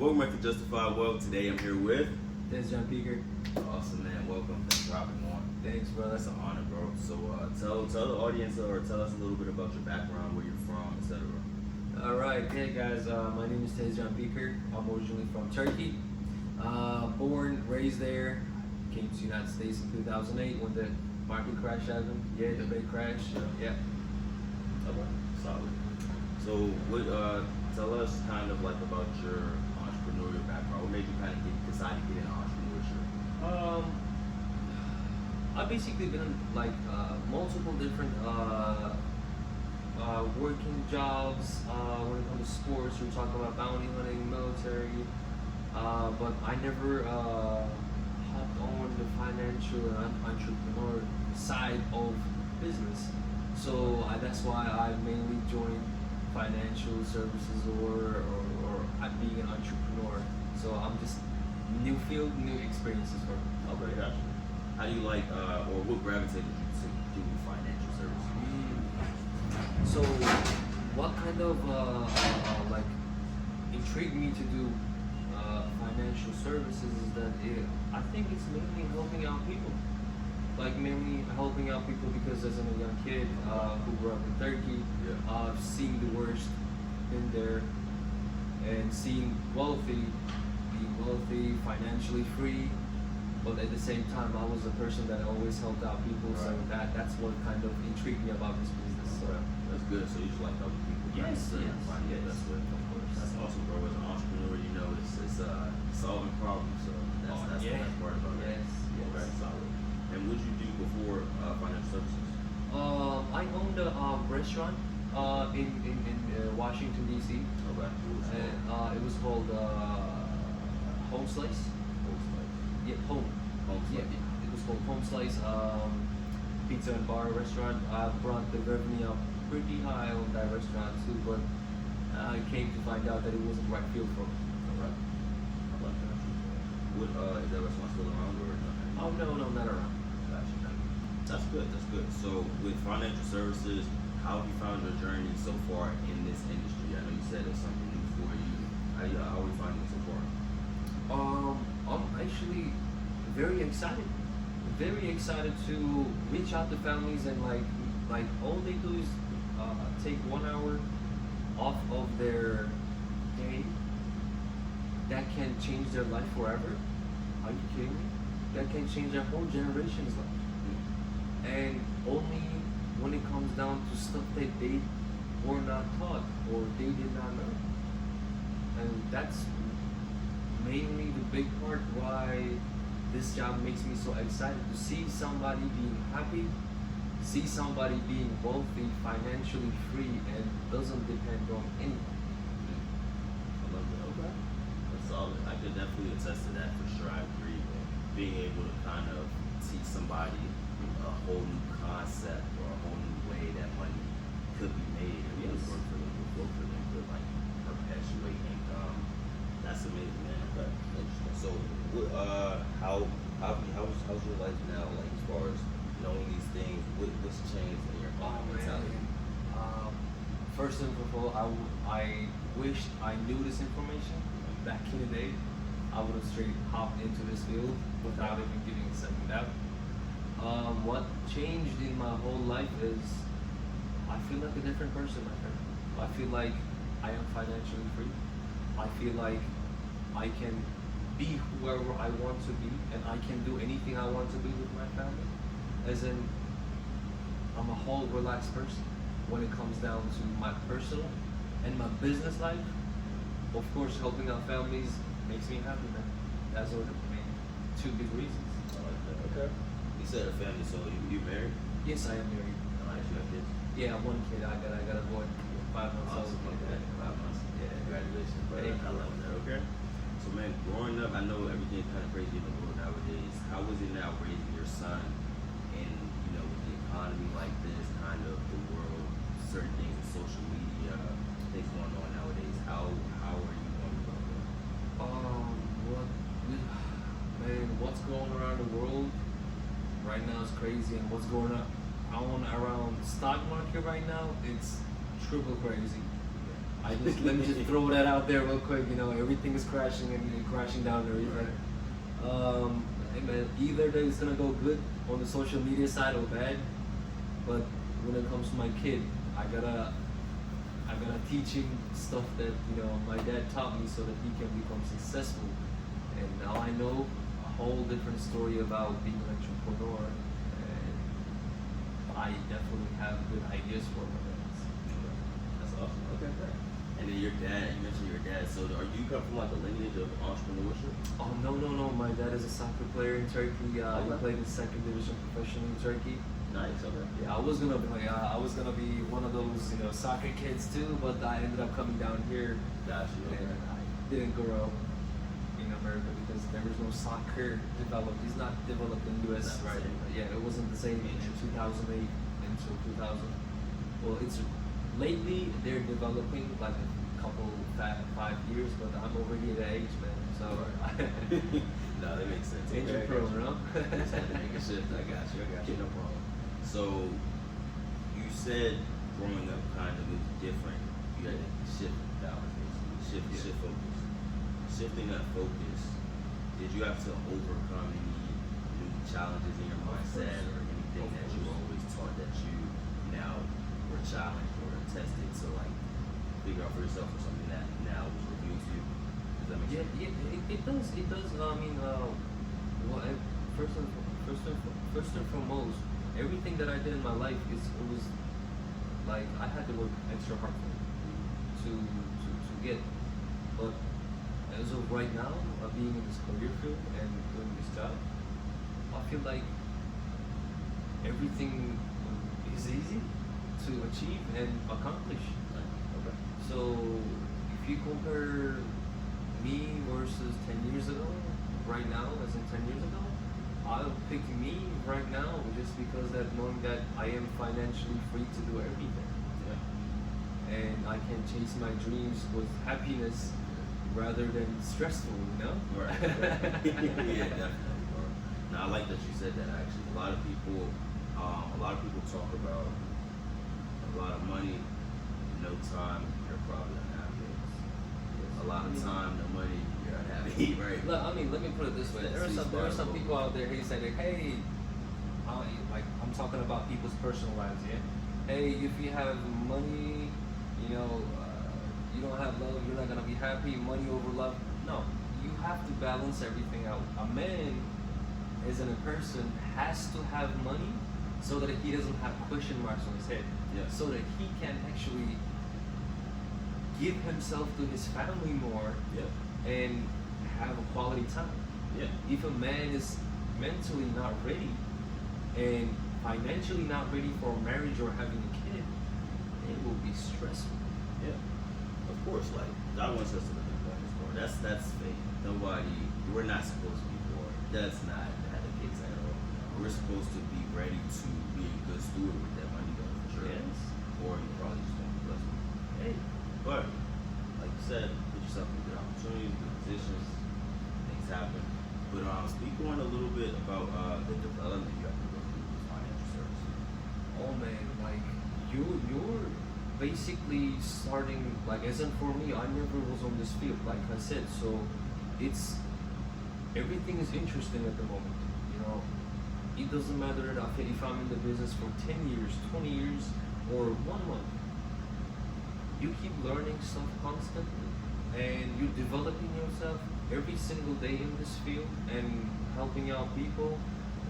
Welcome back to Justified Wealth. Today I'm here with Thanks, John Peaker. Awesome, man. Welcome. Thanks for hopping on. Thanks, bro. That's an honor, bro. So tell the audience or tell us a little bit about your background, where you're from, etc. All right, hey guys. My name is Tezcan Peaker. I'm originally from Turkey. Born, raised there. Came to the United States in 2008 when the market crash happened. Yeah, the big crash. Yeah. Okay, solid. So, tell us kind of like about your entrepreneurial background. What made you kind of decide to get into entrepreneurship? I've basically been in like multiple different working jobs. When it comes to sports, we're talking about bounty hunting, military. But I never hopped on the financial and entrepreneur side of business. So that's why I mainly joined financial services or being an entrepreneur. So I'm just new field, new experiences for me. Okay, gotcha. How do you like, or what gravitated you to do financial services? So what kind of like intrigued me to do financial services is that I think it's mainly helping out people. Like mainly helping out people because as a young kid who grew up in Turkey, seeing the worst in there and seeing being wealthy, financially free, but at the same time I was a person that always helped out people, so that's what kind of intrigued me about this business. So. That's good. So you just like helping people. Yes. That's what. Of course. That's awesome, bro. As an entrepreneur, you know, it's solving problems. So that's the best part about it. Yes. Okay, solid. And what did you do before financial services? I owned a restaurant in Washington D.C. Okay. And it was called Home Slice. Yeah, Home. Slice. Yeah, it was called Home Slice. Pizza and bar restaurant. I brought the revenue up pretty high on that restaurant too, but I came to find out that it wasn't the right field for me. Alright. I like that. What is that restaurant still around or nothing? Oh no, not around. Gotcha. That's good. That's good. So with financial services, how have you found your journey so far in this industry? I know you said it's something new for you. How are you finding it so far? I'm actually very excited. Very excited to reach out to families and like all they do is take 1 hour off of their day that can change their life forever. Are you kidding me? That can change their whole generation's life. And only when it comes down to stuff that they were not taught or they did not know. And that's mainly the big part why this job makes me so excited to see somebody being happy, see somebody being wealthy, financially free, and doesn't depend on anyone. I love that. Okay. That's solid. I could definitely attest to that for sure. I agree. Being able to kind of teach somebody a whole new concept or a whole new way that money could be made and really work for them, could like perpetuate income. That's amazing, man. Okay. Interesting. So, how's your life now? Like as far as knowing these things, what's changed in your mentality? First and foremost, I wished I knew this information back in the day. I would have straight hopped into this field without even giving a second doubt. What changed in my whole life is I feel like a different person, my friend. I feel like I am financially free. I feel like I can be whoever I want to be, and I can do anything I want to be with my family. As in, I'm a whole relaxed person when it comes down to my personal and my business life. Of course, helping out families makes me happy, man. That's what the main two big reasons. I like that. Okay. You said a family, so you married? Yes, I am married. Nice. You have kids? Yeah, one kid. I got a boy, 5 months old. Awesome. Okay. 5 months. Yeah. Congratulations, brother. I love that. Okay. So man, growing up, I know everything's kind of crazy in the world nowadays. How is it now raising your son in, with the economy like this, kind of the world, certain things in social media, things going on nowadays? How are you going about that? What's going around the world right now is crazy, and what's going on around stock market right now, it's triple crazy. Let me just throw that out there real quick. You know, everything is crashing and crashing down and everything. Hey man, either it's gonna go good on the social media side or bad. But when it comes to my kid, I gotta teach him stuff that my dad taught me so that he can become successful. And now I know a whole different story about being an entrepreneur. And I definitely have good ideas for my parents. That's awesome. Okay, great. And then your dad, you mentioned your dad. So are you come from like a lineage of entrepreneurship? Oh no. My dad is a soccer player in Turkey. He played in second division professionally in Turkey. Nice. Okay. Yeah, I was gonna be one of those soccer kids too, but I ended up coming down here. Gotcha. Okay. And I didn't grow up in America because there was no soccer developed. It's not developed in the US, Not the right? same. Yeah, it wasn't the same in 2008 until 2000. Well, it's lately they're developing like a couple 5 years, but I'm already at that age, man. So no, that makes sense. age Okay, of pro, you know? Just had to make a shift. I got you. No problem. So you said growing up kind of was different. You had to shift balance, basically. Shift focus. Shifting that focus, did you have to overcome any new challenges in your mindset or anything that you were always taught that you now were challenged or tested to like figure out for yourself or something that now was revealed to you? Does that make sense? It does. It does. I mean, first and foremost, everything that I did in my life it was like I had to work extra hard for to get. But as of right now, being in this career field and doing this job, I feel like everything is easy to achieve and accomplish. Okay. So if you compare me versus 10 years ago, right now, as in 10 years ago, I'll pick me right now just because that knowing that I am financially free to do everything. Yeah. And I can chase my dreams with happiness rather than stressful, you know? Right. Yeah, definitely. Bro. Now I like that you said that actually. A lot of people talk about a lot of money, no time, you're probably unhappy. A lot of time, no money, you're unhappy, right? Look, I mean, let me put it this way. There are some people out there who say like, hey, I'm talking about people's personal lives, yeah? Hey, if you have money, you don't have love, you're not gonna be happy, money over love. No, you have to balance everything out. A man, as in a person, has to have money so that he doesn't have question marks on his head. Yeah. So that he can actually give himself to his family more and have a quality time. Yeah. If a man is mentally not ready and financially not ready for marriage or having a kid, it will be stressful. Yeah. Of course, like God wants us to live in abundance, bro. That's fake. We're not supposed to be poor. That's not how the case at all. We're supposed to be ready to be a good steward with that money, though, for sure. Yes. Or you probably just won't be blessed. Hey. But like you said, put yourself in good opportunities, good positions, things happen. But speak on a little bit about the development you have to go through with financial services. Oh man, like you're basically starting like as in for me, I never was on this field, like I said, so everything is interesting at the moment, you know. It doesn't matter if I'm in the business for 10 years, 20 years, or 1 month. You keep learning stuff constantly, and you're developing yourself every single day in this field and helping out people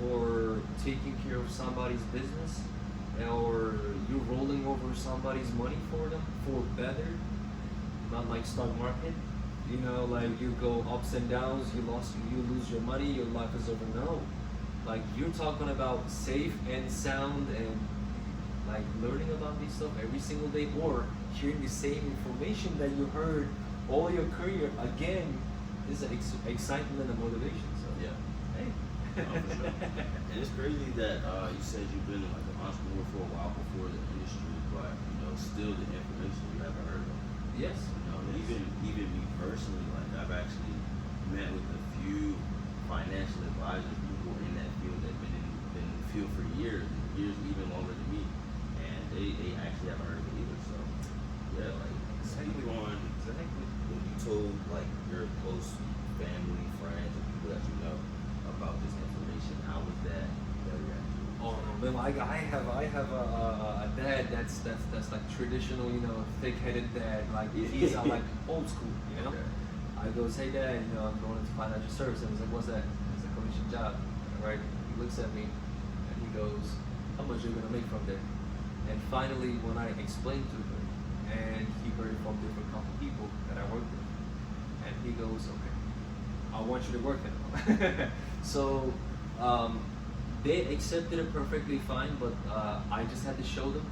or taking care of somebody's business or you're rolling over somebody's money for them for better, not like stock market, you know, like you go ups and downs, you lose your money, your life is over. No, like you're talking about safe and sound and like learning about this stuff every single day or hearing the same information that you heard all your career again is an excitement and a motivation. So Yeah. hey. For sure. And it's crazy that you said you've been like an entrepreneur for a while before the industry, but still the information you haven't heard of. Yes. Even me personally, like I've actually met with a few financial advisors, people in that field that have been in the field for years, even longer than me, and they actually haven't heard of it either. So yeah, like speak your close family, friends, or people that you know about this information? How was that their reaction? Oh no, man! I have a dad that's like traditional, you know, thick-headed dad. Like he's like old school, you know. Okay. I goes, hey dad, you know, I'm going into financial service, and he's like, what's that? It's a commission job, right? He looks at me, and he goes, how much are you gonna make from there? And finally, when I explained to him, and he heard it from different couple people that I worked with, and he goes, okay, I want you to work it. So they accepted it perfectly fine, but I just had to show them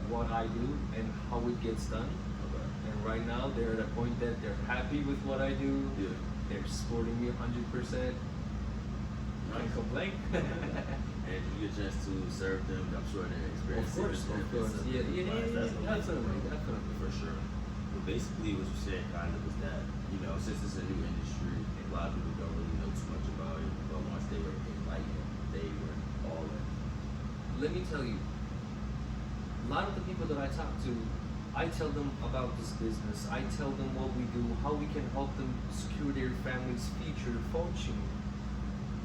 what I do and how it gets done. Okay. And right now they're at a point that they're happy with what I do. Yeah. They're supporting me 100%. Can't complain. And you get a chance to serve them, I'm sure they're experiencing Of course. Yeah, definitely. For sure. But basically what you said kind of was that, you know, since it's a new industry, a lot of people don't really know too much about it, but once they were enlightened, they were all in. Let me tell you, a lot of the people that I talk to, I tell them about this business. I tell them what we do, how we can help them secure their family's future fortune.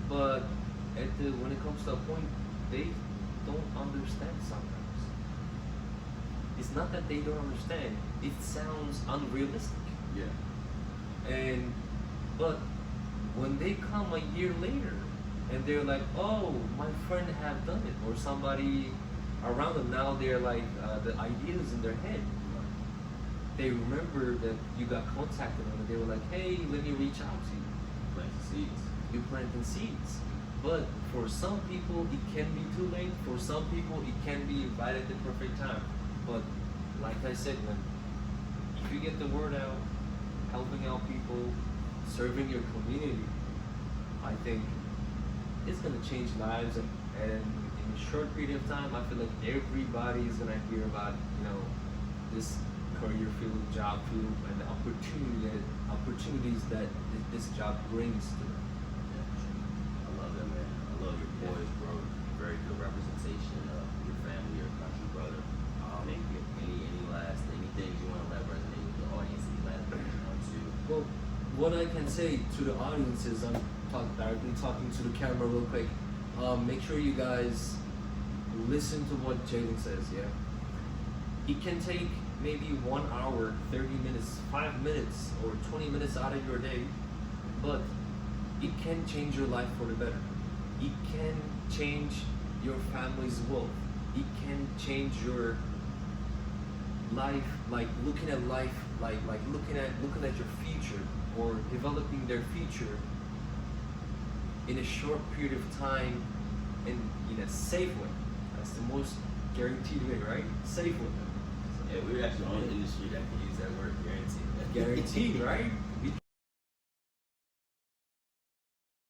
But when it comes to a point, they don't understand sometimes. It's not that they don't understand. It sounds unrealistic. Yeah. But when they come a year later and they're like, oh, my friend have done it, or somebody around them, now they're like, the ideas in their head. They remember that you got contacted them and they were like, hey, let me reach out to you. Planting seeds. You planting seeds. But for some people, it can be too late. For some people, it can be right at the perfect time. But like I said, man, if you get the word out, helping out people, serving your community, I think it's gonna change lives. And in a short period of time, I feel like everybody is gonna hear about, you know, this career field, job field, and the opportunities that this job brings to them. I love that, man. I love your boys, bro. Very good representation of your family, your country, brother. Thank you. Anything you want to let resonate with the audience? Any last thing you want to? Well, what I can say to the audience is I'm directly talking to the camera real quick. Make sure you guys listen to what Jalen says, yeah? It can take maybe 1 hour, 30 minutes, 5 minutes, or 20 minutes out of your day, but it can change your life for the better. It can change your family's wealth. It can change your life, like looking at life, like looking at your future, or developing their future in a short period of time and in a safe way. That's the most guaranteed way, right? Safe way. Yeah, we're actually the only industry that can use that word guaranteed. Guaranteed, right?